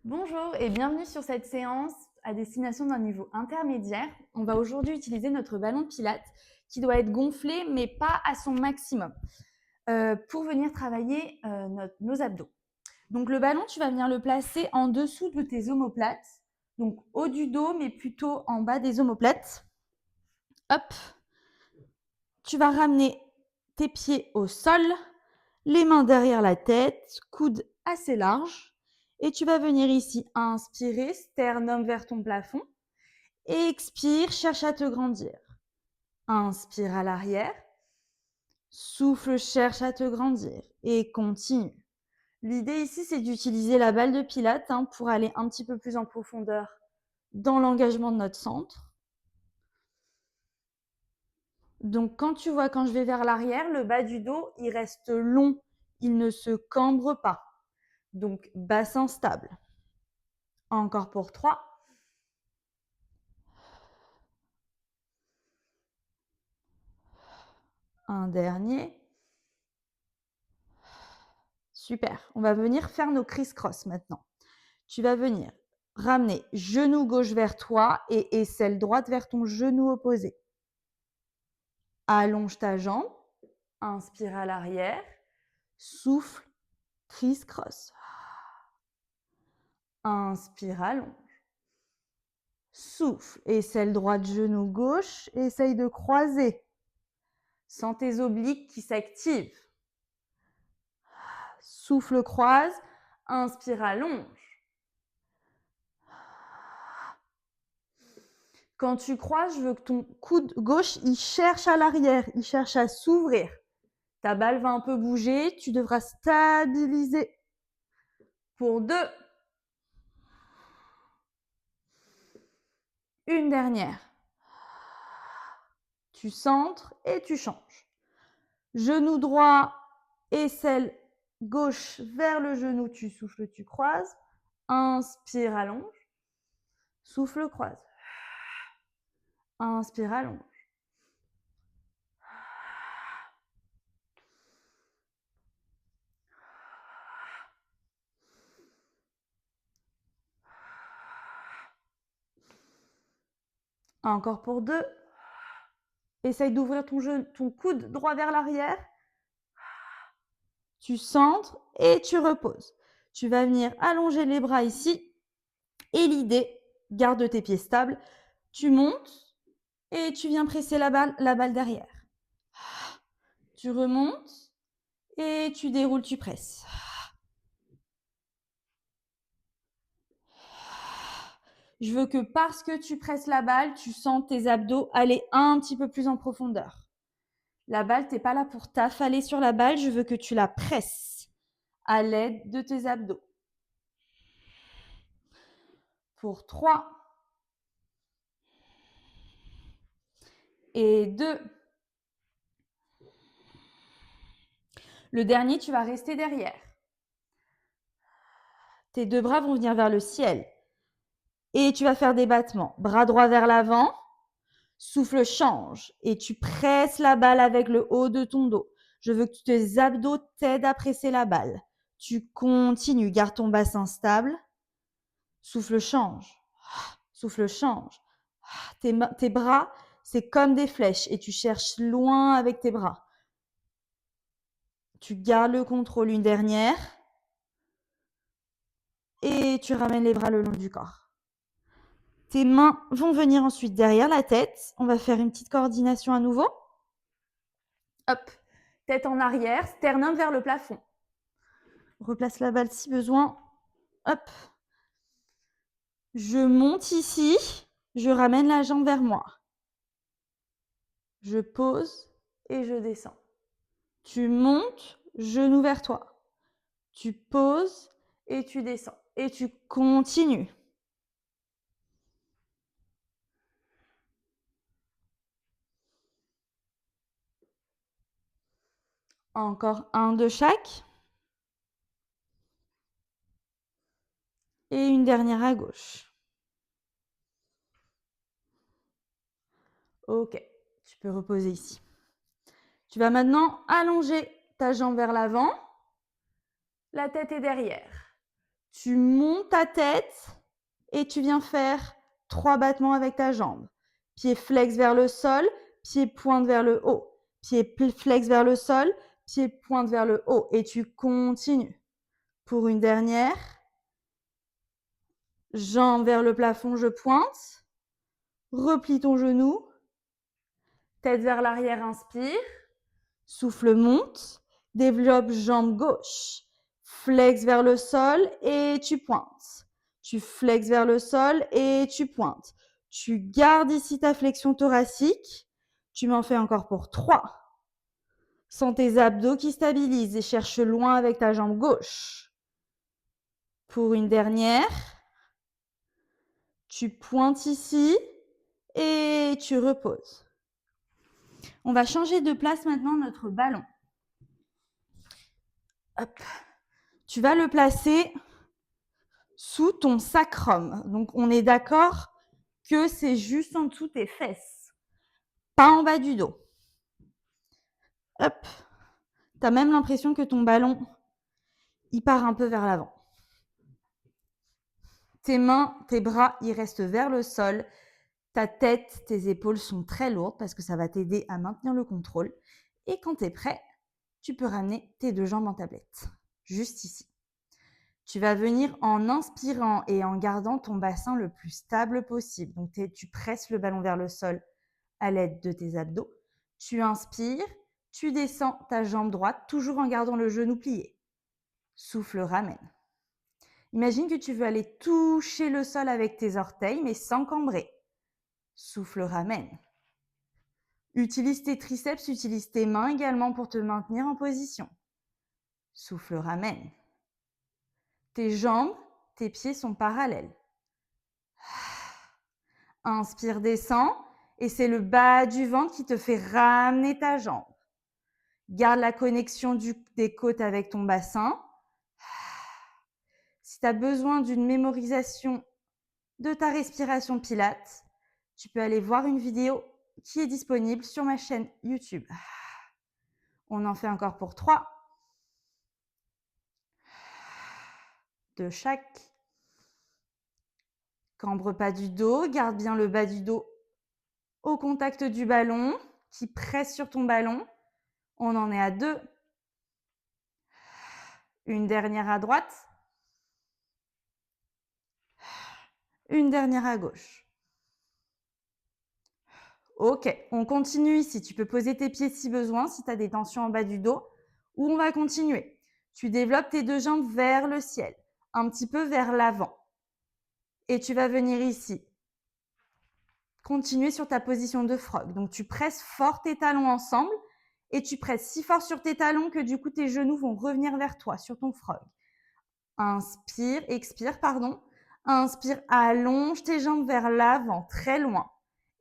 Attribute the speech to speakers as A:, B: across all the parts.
A: Bonjour et bienvenue sur cette séance à destination d'un niveau intermédiaire. On va aujourd'hui utiliser notre ballon de pilates qui doit être gonflé mais pas à son maximum pour venir travailler nos abdos. Donc le ballon, tu vas venir le placer en dessous de tes omoplates, donc haut du dos mais plutôt en bas des omoplates. Hop, tu vas ramener tes pieds au sol, les mains derrière la tête, coudes assez larges. Et tu vas venir ici inspirer, sternum vers ton plafond. Expire, cherche à te grandir. Inspire à l'arrière. Souffle, cherche à te grandir. Et continue. L'idée ici, c'est d'utiliser la balle de pilates pour aller un petit peu plus en profondeur dans l'engagement de notre centre. Donc, quand je vais vers l'arrière, le bas du dos, il reste long. Il ne se cambre pas. Donc, bassin stable. Encore pour 3. Un dernier. Super. On va venir faire nos criss-cross maintenant. Tu vas venir ramener genou gauche vers toi et aisselle droite vers ton genou opposé. Allonge ta jambe. Inspire à l'arrière. Souffle. Criss-cross. Inspire, allonge. Souffle. Aisselle droite, genou gauche. Essaye de croiser. Sens tes obliques qui s'activent. Souffle, croise. Inspire, allonge. Quand tu croises, je veux que ton coude gauche, il cherche à l'arrière, il cherche à s'ouvrir. Ta balle va un peu bouger, tu devras stabiliser. Pour 2. Une dernière. Tu centres et tu changes. Genou droit, aisselle gauche vers le genou, tu souffles, tu croises. Inspire, allonge. Souffle, croise. Inspire, allonge. Encore pour 2. Essaye d'ouvrir ton coude droit vers l'arrière. Tu centres et tu reposes. Tu vas venir allonger les bras ici. Et l'idée, garde tes pieds stables. Tu montes et tu viens presser la balle derrière. Tu remontes et tu déroules, tu presses. Je veux que parce que tu presses la balle, tu sens tes abdos aller un petit peu plus en profondeur. La balle, tu n'es pas là pour t'affaler sur la balle, je veux que tu la presses à l'aide de tes abdos. Pour 3 et 2. Le dernier, tu vas rester derrière. Tes 2 bras vont venir vers le ciel. Et tu vas faire des battements. Bras droit vers l'avant. Souffle, change. Et tu presses la balle avec le haut de ton dos. Je veux que tes abdos t'aident à presser la balle. Tu continues. Garde ton bassin stable. Souffle, change. Souffle, change. Tes bras, c'est comme des flèches. Et tu cherches loin avec tes bras. Tu gardes le contrôle. Une dernière. Et tu ramènes les bras le long du corps. Tes mains vont venir ensuite derrière la tête. On va faire une petite coordination à nouveau. Hop, tête en arrière, sternum vers le plafond. Replace la balle si besoin. Hop. Je monte ici. Je ramène la jambe vers moi. Je pose et je descends. Tu montes, genou vers toi. Tu poses et tu descends. Et tu continues. Encore un de chaque. Et une dernière à gauche. Ok, tu peux reposer ici. Tu vas maintenant allonger ta jambe vers l'avant. La tête est derrière. Tu montes ta tête et tu viens faire 3 battements avec ta jambe. Pied flex vers le sol, pied pointe vers le haut. Pied flex vers le sol, pied pointe vers le haut. Et tu continues. Pour une dernière. Jambe vers le plafond, je pointe. Replie ton genou. Tête vers l'arrière, inspire. Souffle monte. Développe jambe gauche. Flex vers le sol et tu pointes. Tu flexes vers le sol et tu pointes. Tu gardes ici ta flexion thoracique. Tu m'en fais encore pour 3. Sens tes abdos qui stabilisent et cherche loin avec ta jambe gauche. Pour une dernière. Tu pointes ici et tu reposes. On va changer de place maintenant notre ballon. Hop. Tu vas le placer sous ton sacrum. Donc, on est d'accord que c'est juste en dessous tes fesses, pas en bas du dos. Hop. Tu as même l'impression que ton ballon, il part un peu vers l'avant. Tes mains, tes bras, ils restent vers le sol. Ta tête, tes épaules sont très lourdes parce que ça va t'aider à maintenir le contrôle. Et quand tu es prêt, tu peux ramener tes 2 jambes en tablette, juste ici. Tu vas venir en inspirant et en gardant ton bassin le plus stable possible. Donc, tu presses le ballon vers le sol à l'aide de tes abdos. Tu inspires, tu descends ta jambe droite, toujours en gardant le genou plié. Souffle, ramène. Imagine que tu veux aller toucher le sol avec tes orteils, mais sans cambrer. Souffle, ramène. Utilise tes triceps, utilise tes mains également pour te maintenir en position. Souffle, ramène. Tes jambes, tes pieds sont parallèles. Inspire, descends. Et c'est le bas du ventre qui te fait ramener ta jambe. Garde la connexion des côtes avec ton bassin. Si tu as besoin d'une mémorisation de ta respiration Pilates, tu peux aller voir une vidéo qui est disponible sur ma chaîne YouTube. On en fait encore pour 3. De chaque. Cambre pas du dos, garde bien le bas du dos au contact du ballon, qui presse sur ton ballon. On en est à 2. Une dernière à droite. Une dernière à gauche. Ok, on continue ici. Tu peux poser tes pieds si besoin, si tu as des tensions en bas du dos, ou on va continuer. Tu développes tes 2 jambes vers le ciel, un petit peu vers l'avant. Et tu vas venir ici. Continuer sur ta position de frog. Donc, tu presses fort tes talons ensemble et tu presses si fort sur tes talons que du coup, tes genoux vont revenir vers toi sur ton frog. Inspire, expire, pardon. Inspire, allonge tes jambes vers l'avant, très loin.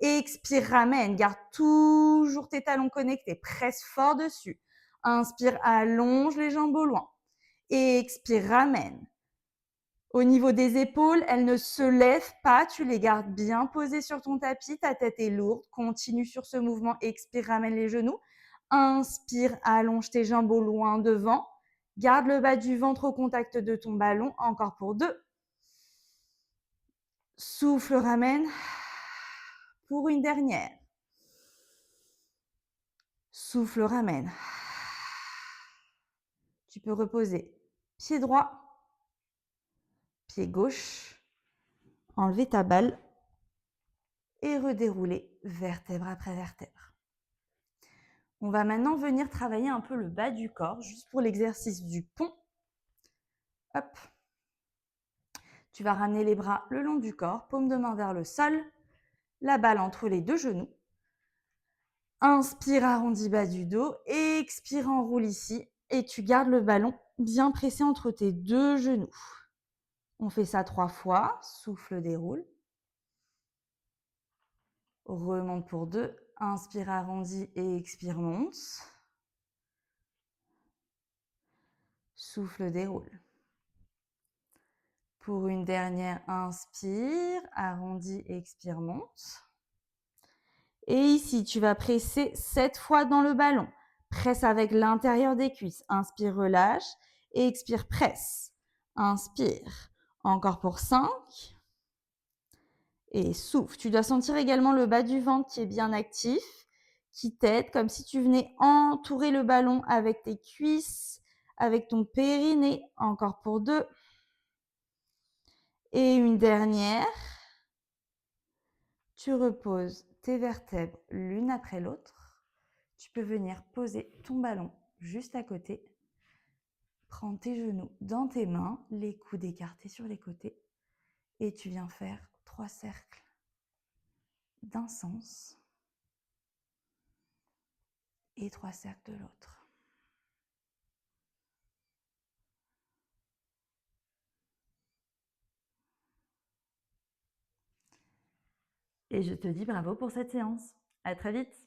A: Expire, ramène. Garde toujours tes talons connectés. Presse fort dessus. Inspire, allonge les jambes au loin. Expire, ramène. Au niveau des épaules, elles ne se lèvent pas. Tu les gardes bien posées sur ton tapis. Ta tête est lourde. Continue sur ce mouvement. Expire, ramène les genoux. Inspire, allonge tes jambes au loin devant. Garde le bas du ventre au contact de ton ballon. Encore pour 2. Souffle, ramène. Pour une dernière. Souffle, ramène. Tu peux reposer pied droit, pied gauche, enlever ta balle et redérouler vertèbre après vertèbre. On va maintenant venir travailler un peu le bas du corps, juste pour l'exercice du pont. Hop. Tu vas ramener les bras le long du corps, paume de main vers le sol, la balle entre les 2 genoux. Inspire, arrondi bas du dos, expire, enroule ici et tu gardes le ballon bien pressé entre tes 2 genoux. On fait ça 3 fois, souffle, déroule. Remonte pour 2, inspire, arrondi et expire, monte. Souffle, déroule. Pour une dernière, inspire, arrondi, expire, monte. Et ici, tu vas presser 7 fois dans le ballon. Presse avec l'intérieur des cuisses. Inspire, relâche. Et expire, presse. Inspire. Encore pour 5. Et souffle. Tu dois sentir également le bas du ventre qui est bien actif, qui t'aide, comme si tu venais entourer le ballon avec tes cuisses, avec ton périnée. Encore pour 2. Et une dernière. Tu reposes tes vertèbres l'une après l'autre. Tu peux venir poser ton ballon juste à côté. Prends tes genoux dans tes mains, les coudes écartés sur les côtés. Et tu viens faire 3 cercles d'un sens et 3 cercles de l'autre. Et je te dis bravo pour cette séance. À très vite.